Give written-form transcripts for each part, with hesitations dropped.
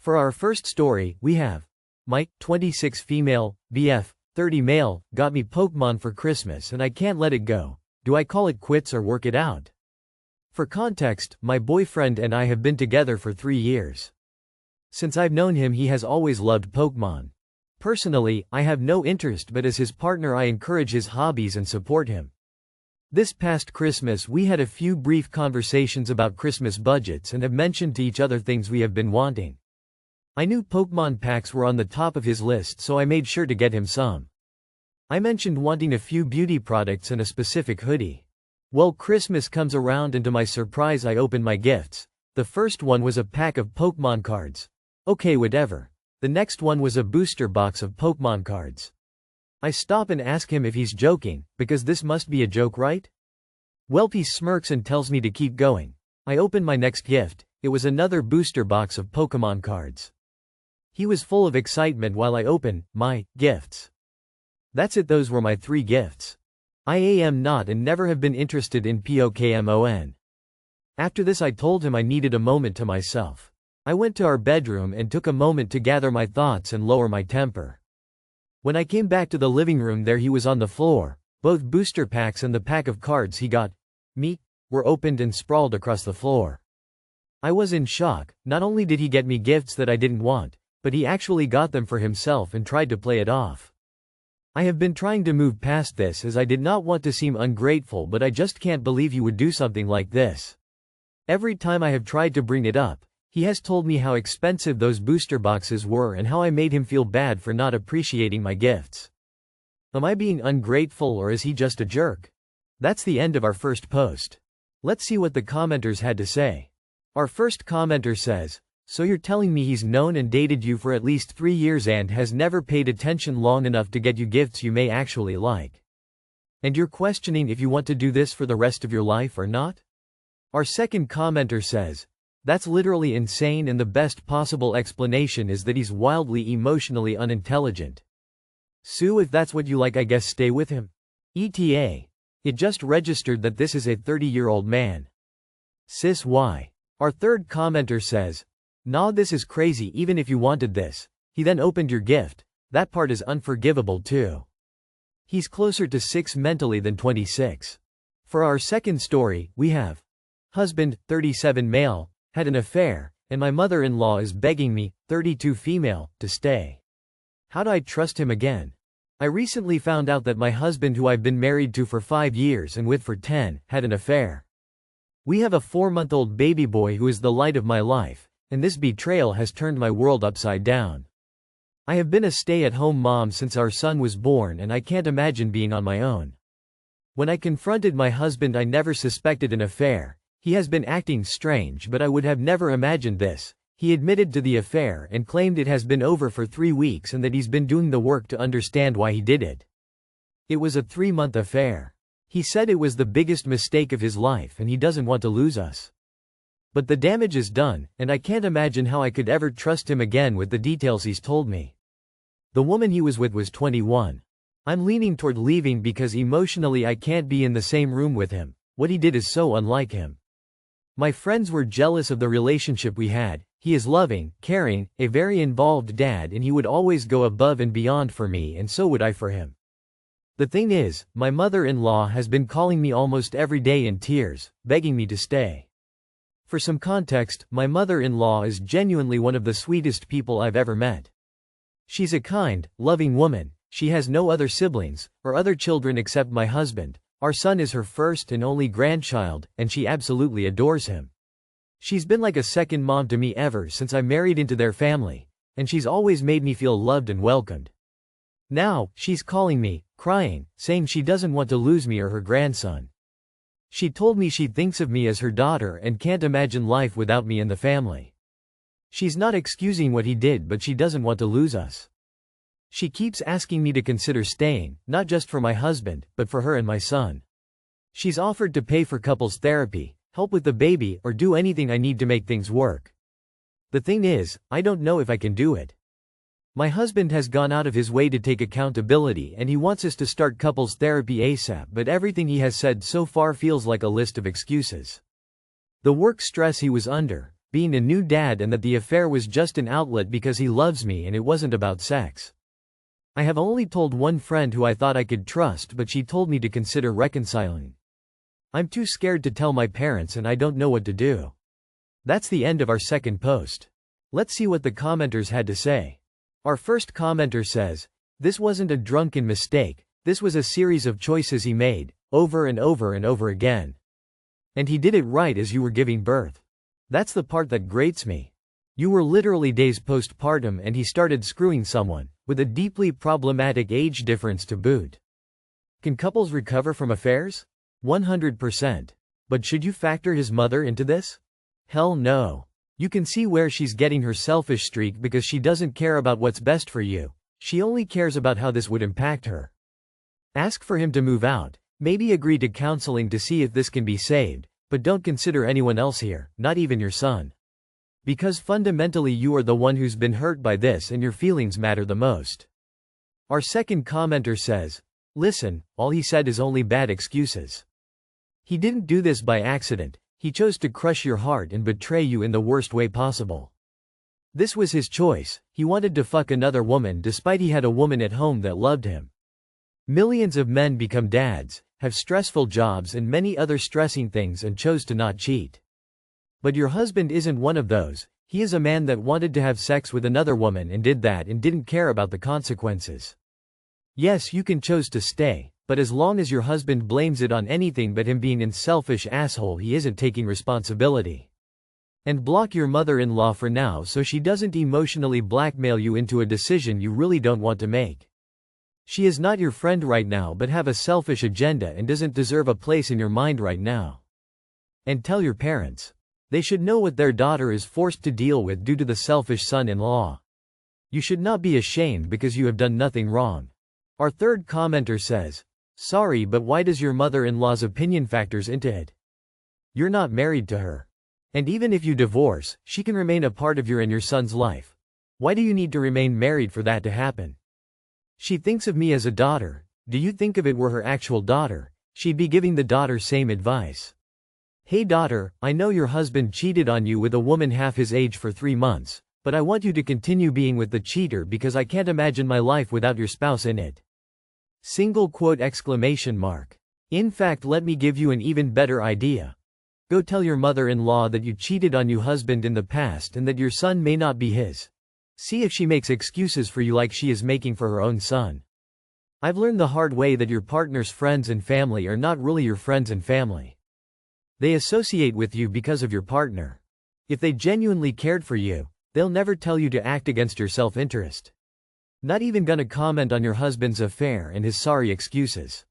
For our first story, we have Mike, 26 female, BF, 30 male, got me Pokémon for Christmas and I can't let it go. Do I call it quits or work it out? For context, my boyfriend and I have been together for 3 years. Since I've known him, he has always loved Pokémon. Personally, I have no interest, but as his partner I encourage his hobbies and support him. This past Christmas we had a few brief conversations about Christmas budgets and have mentioned to each other things we have been wanting. I knew Pokémon packs were on the top of his list, so I made sure to get him some. I mentioned wanting a few beauty products and a specific hoodie. Well, Christmas comes around and to my surprise I opened my gifts. The first one was a pack of Pokémon cards. Okay, whatever. The next one was a booster box of Pokémon cards. I stop and ask him if he's joking, because this must be a joke, right? Well, he smirks and tells me to keep going. I open my next gift. It was another booster box of Pokémon cards. He was full of excitement while I open my gifts. That's it, those were my 3 gifts. I am not and never have been interested in Pokémon. After this I told him I needed a moment to myself. I went to our bedroom and took a moment to gather my thoughts and lower my temper. When I came back to the living room, there he was on the floor. Both booster packs and the pack of cards he got me were opened and sprawled across the floor. I was in shock. Not only did he get me gifts that I didn't want, but he actually got them for himself and tried to play it off. I have been trying to move past this as I did not want to seem ungrateful, but I just can't believe he would do something like this. Every time I have tried to bring it up, he has told me how expensive those booster boxes were and how I made him feel bad for not appreciating my gifts. Am I being ungrateful or is he just a jerk? That's the end of our first post. Let's see what the commenters had to say. Our first commenter says, "So you're telling me he's known and dated you for at least 3 years and has never paid attention long enough to get you gifts you may actually like. And you're questioning if you want to do this for the rest of your life or not?" Our second commenter says, "That's literally insane and the best possible explanation is that he's wildly emotionally unintelligent. Sue, if that's what you like, I guess stay with him. ETA. It just registered that this is a 30-year-old man. Sis, why?" Our third commenter says, "Nah, this is crazy. Even if you wanted this, he then opened your gift. That part is unforgivable too. He's closer to 6 mentally than 26. For our second story, we have husband, 37 male, had an affair, and my mother-in-law is begging me, 32 female, to stay. How do I trust him again? I recently found out that my husband, who I've been married to for 5 years and with for 10, had an affair. We have a 4-month-old baby boy who is the light of my life, and this betrayal has turned my world upside down. I have been a stay-at-home mom since our son was born and I can't imagine being on my own. When I confronted my husband, I never suspected an affair. He has been acting strange, but I would have never imagined this. He admitted to the affair and claimed it has been over for 3 weeks and that he's been doing the work to understand why he did it. It was a 3-month affair. He said it was the biggest mistake of his life and he doesn't want to lose us. But the damage is done, and I can't imagine how I could ever trust him again with the details he's told me. The woman he was with was 21. I'm leaning toward leaving because emotionally I can't be in the same room with him. What he did is so unlike him. My friends were jealous of the relationship we had. He is loving, caring, a very involved dad, and he would always go above and beyond for me, and so would I for him. The thing is, my mother-in-law has been calling me almost every day in tears, begging me to stay. For some context, my mother-in-law is genuinely one of the sweetest people I've ever met. She's a kind, loving woman. She has no other siblings, or other children except my husband. Our son is her first and only grandchild, and she absolutely adores him. She's been like a second mom to me ever since I married into their family, and she's always made me feel loved and welcomed. Now, she's calling me, crying, saying she doesn't want to lose me or her grandson. She told me she thinks of me as her daughter and can't imagine life without me in the family. She's not excusing what he did, but she doesn't want to lose us. She keeps asking me to consider staying, not just for my husband, but for her and my son. She's offered to pay for couples therapy, help with the baby, or do anything I need to make things work. The thing is, I don't know if I can do it. My husband has gone out of his way to take accountability and he wants us to start couples therapy ASAP, but everything he has said so far feels like a list of excuses. The work stress he was under, being a new dad, and that the affair was just an outlet because he loves me and it wasn't about sex. I have only told one friend who I thought I could trust, but she told me to consider reconciling. I'm too scared to tell my parents and I don't know what to do. That's the end of our second post. Let's see what the commenters had to say. Our first commenter says, "This wasn't a drunken mistake, this was a series of choices he made, over and over and over again. And he did it right as you were giving birth. That's the part that grates me. You were literally days postpartum and he started screwing someone, with a deeply problematic age difference to boot. Can couples recover from affairs? 100%. But should you factor his mother into this? Hell no. You can see where she's getting her selfish streak because she doesn't care about what's best for you. She only cares about how this would impact her. Ask for him to move out. Maybe agree to counseling to see if this can be saved, but don't consider anyone else here, not even your son. Because fundamentally you are the one who's been hurt by this and your feelings matter the most." Our second commenter says, "Listen, all he said is only bad excuses. He didn't do this by accident, he chose to crush your heart and betray you in the worst way possible. This was his choice, he wanted to fuck another woman despite he had a woman at home that loved him. Millions of men become dads, have stressful jobs and many other stressing things and chose to not cheat. But your husband isn't one of those. He is a man that wanted to have sex with another woman and did that and didn't care about the consequences. Yes, you can choose to stay, but as long as your husband blames it on anything but him being a selfish asshole, he isn't taking responsibility. And block your mother-in-law for now so she doesn't emotionally blackmail you into a decision you really don't want to make. She is not your friend right now but have a selfish agenda and doesn't deserve a place in your mind right now. And tell your parents. They should know what their daughter is forced to deal with due to the selfish son-in-law. You should not be ashamed because you have done nothing wrong." Our third commenter says, "Sorry, but why does your mother-in-law's opinion factors into it? You're not married to her. And even if you divorce, she can remain a part of your and your son's life. Why do you need to remain married for that to happen? She thinks of me as a daughter. Do you think if it were her actual daughter, she'd be giving the daughter same advice? Hey daughter, I know your husband cheated on you with a woman half his age for 3 months, but I want you to continue being with the cheater because I can't imagine my life without your spouse in it. Single quote exclamation mark. In fact, let me give you an even better idea. Go tell your mother-in-law that you cheated on your husband in the past and that your son may not be his. See if she makes excuses for you like she is making for her own son. I've learned the hard way that your partner's friends and family are not really your friends and family. They associate with you because of your partner. If they genuinely cared for you, they'll never tell you to act against your self-interest. Not even gonna comment on your husband's affair and his sorry excuses.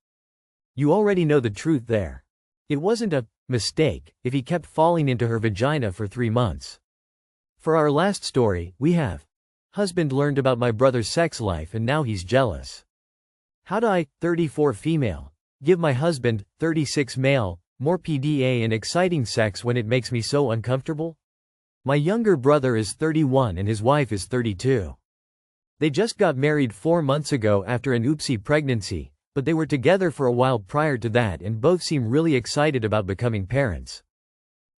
You already know the truth there. It wasn't a mistake if he kept falling into her vagina for 3 months. For our last story, we have husband learned about my brother's sex life and now he's jealous. How do I, 34 female, give my husband, 36 male, more PDA and exciting sex when it makes me so uncomfortable? My younger brother is 31 and his wife is 32. They just got married 4 months ago after an oopsie pregnancy, but they were together for a while prior to that and both seem really excited about becoming parents.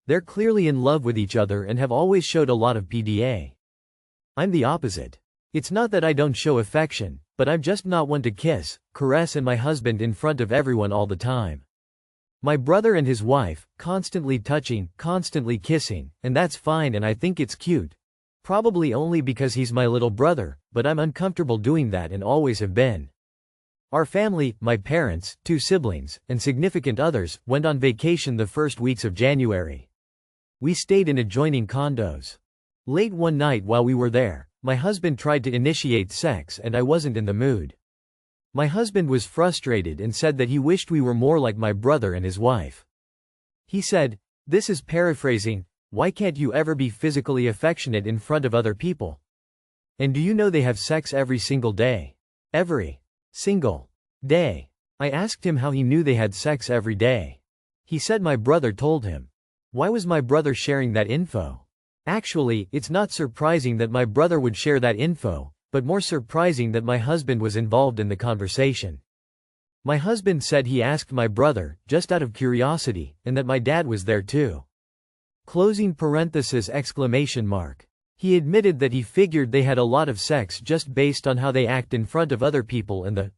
They're clearly in love with each other and have always showed a lot of PDA. I'm the opposite. It's not that I don't show affection, but I'm just not one to kiss, caress and my husband in front of everyone all the time. My brother and his wife, constantly touching, constantly kissing, and that's fine and I think it's cute. Probably only because he's my little brother, but I'm uncomfortable doing that and always have been. Our family, my parents, 2 siblings, and significant others, went on vacation the first weeks of January. We stayed in adjoining condos. Late one night while we were there, my husband tried to initiate sex and I wasn't in the mood. My husband was frustrated and said that he wished we were more like my brother and his wife. He said, this is paraphrasing, why can't you ever be physically affectionate in front of other people? And do you know they have sex every single day? Every single day. I asked him how he knew they had sex every day. He said my brother told him. Why was my brother sharing that info? Actually, it's not surprising that my brother would share that info, but more surprising that my husband was involved in the conversation. My husband said he asked my brother, just out of curiosity, and that my dad was there too. Closing parenthesis exclamation mark. He admitted that he figured they had a lot of sex just based on how they act in front of other people and the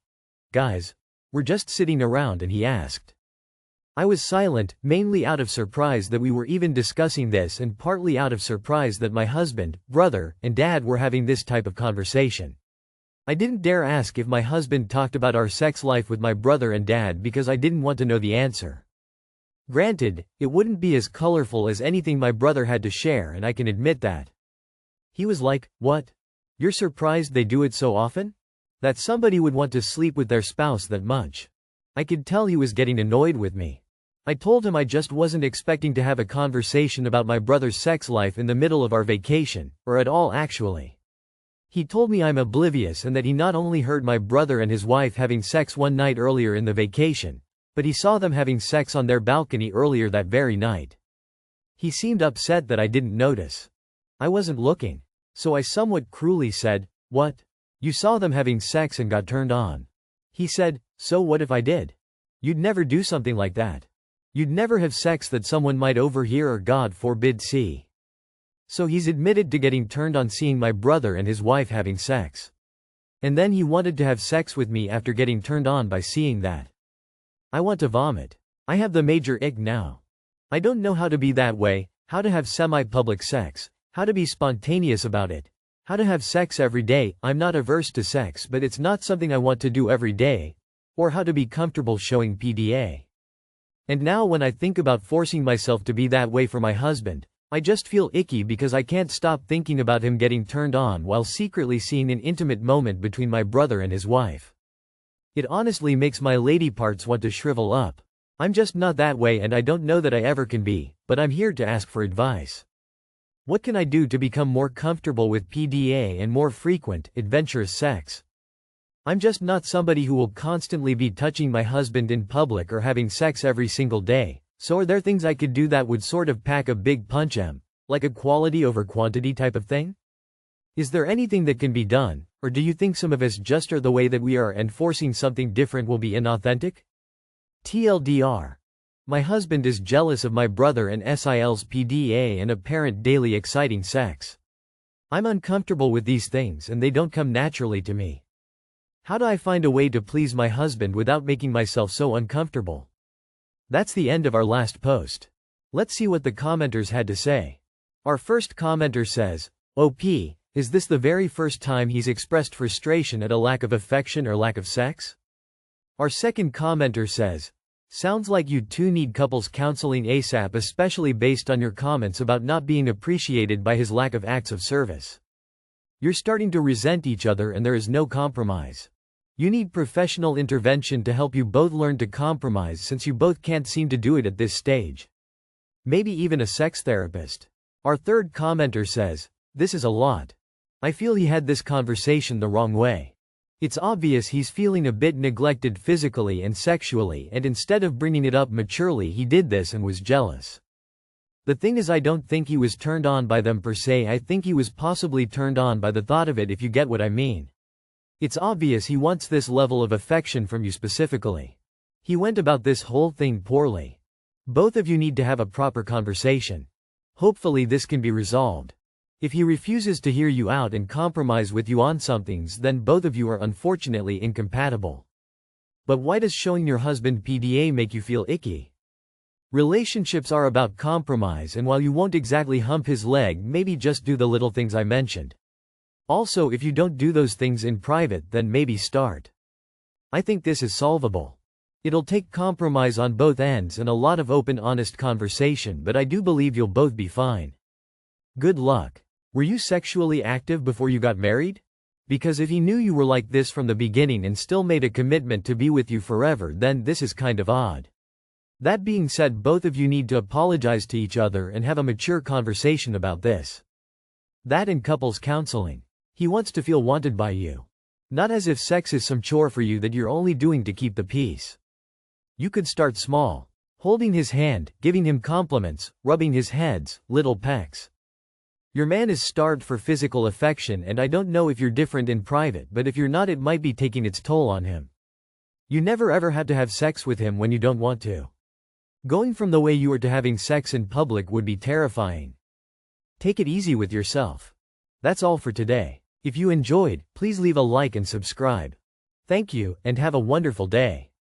guys were just sitting around, and he asked. I was silent, mainly out of surprise that we were even discussing this and partly out of surprise that my husband, brother, and dad were having this type of conversation. I didn't dare ask if my husband talked about our sex life with my brother and dad because I didn't want to know the answer. Granted, it wouldn't be as colorful as anything my brother had to share, and I can admit that. He was like, "What? You're surprised they do it so often? That somebody would want to sleep with their spouse that much?" I could tell he was getting annoyed with me. I told him I just wasn't expecting to have a conversation about my brother's sex life in the middle of our vacation, or at all actually. He told me I'm oblivious and that he not only heard my brother and his wife having sex one night earlier in the vacation, but he saw them having sex on their balcony earlier that very night. He seemed upset that I didn't notice. I wasn't looking. So I somewhat cruelly said, "What? You saw them having sex and got turned on?" He said, "So what if I did? You'd never do something like that. You'd never have sex that someone might overhear or God forbid see." So he's admitted to getting turned on seeing my brother and his wife having sex. And then he wanted to have sex with me after getting turned on by seeing that. I want to vomit. I have the major ick now. I don't know how to be that way, how to have semi-public sex, how to be spontaneous about it, how to have sex every day. I'm not averse to sex, but it's not something I want to do every day, or how to be comfortable showing PDA. And now when I think about forcing myself to be that way for my husband, I just feel icky because I can't stop thinking about him getting turned on while secretly seeing an intimate moment between my brother and his wife. It honestly makes my lady parts want to shrivel up. I'm just not that way, and I don't know that I ever can be, but I'm here to ask for advice. What can I do to become more comfortable with PDA and more frequent, adventurous sex? I'm just not somebody who will constantly be touching my husband in public or having sex every single day, so are there things I could do that would sort of pack a big punch, like a quality over quantity type of thing? Is there anything that can be done, or do you think some of us just are the way that we are and forcing something different will be inauthentic? TLDR. My husband is jealous of my brother and SIL's PDA and apparent daily exciting sex. I'm uncomfortable with these things and they don't come naturally to me. How do I find a way to please my husband without making myself so uncomfortable? That's the end of our last post. Let's see what the commenters had to say. Our first commenter says, "OP, is this the very first time he's expressed frustration at a lack of affection or lack of sex?" Our second commenter says, "Sounds like you two need couples counseling ASAP, especially based on your comments about not being appreciated by his lack of acts of service. You're starting to resent each other and there is no compromise. You need professional intervention to help you both learn to compromise since you both can't seem to do it at this stage. Maybe even a sex therapist." Our third commenter says, "This is a lot. I feel he had this conversation the wrong way. It's obvious he's feeling a bit neglected physically and sexually, and instead of bringing it up maturely he did this and was jealous. The thing is, I don't think he was turned on by them per se. I think he was possibly turned on by the thought of it, if you get what I mean. It's obvious he wants this level of affection from you specifically. He went about this whole thing poorly. Both of you need to have a proper conversation. Hopefully this can be resolved. If he refuses to hear you out and compromise with you on some things, then both of you are unfortunately incompatible. But why does showing your husband PDA make you feel icky? Relationships are about compromise, and while you won't exactly hump his leg, maybe just do the little things I mentioned. Also, if you don't do those things in private, then maybe start. I think this is solvable. It'll take compromise on both ends and a lot of open, honest conversation, but I do believe you'll both be fine. Good luck. Were you sexually active before you got married? Because if he knew you were like this from the beginning and still made a commitment to be with you forever, then this is kind of odd. That being said, both of you need to apologize to each other and have a mature conversation about this. That and couples counseling. He wants to feel wanted by you. Not as if sex is some chore for you that you're only doing to keep the peace. You could start small. Holding his hand, giving him compliments, rubbing his heads, little pecks. Your man is starved for physical affection, and I don't know if you're different in private, but if you're not, it might be taking its toll on him. You never ever had to have sex with him when you don't want to. Going from the way you were to having sex in public would be terrifying. Take it easy with yourself. That's all for today. If you enjoyed, please leave a like and subscribe. Thank you, and have a wonderful day.